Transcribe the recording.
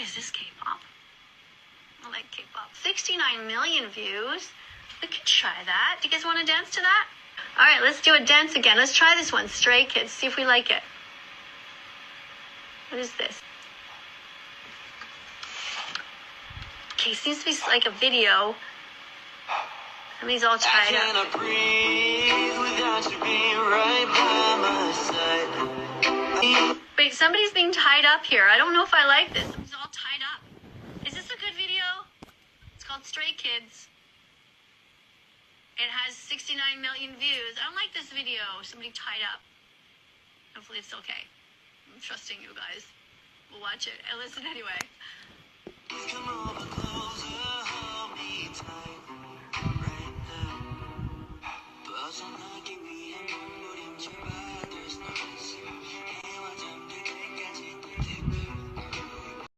Is this K-pop? I like K-pop. 69 million views. We could try that. Do you guys want to dance to that? All right, let's do a dance again. Let's try this one, Stray Kids. See if we like it. What is this? Okay, seems to be like a video. Somebody's all tied up. I cannot breathe without you being right by my side. Wait, somebody's being tied up here. I don't know if I like this. Somebody's all tied up. Is this a good video? It's called Stray Kids. It has 69 million views. I don't like this video. Somebody tied up. Hopefully it's okay. I'm trusting you guys. We'll watch it and listen anyway. Come over closer, hold me tight right now. But I'm not giving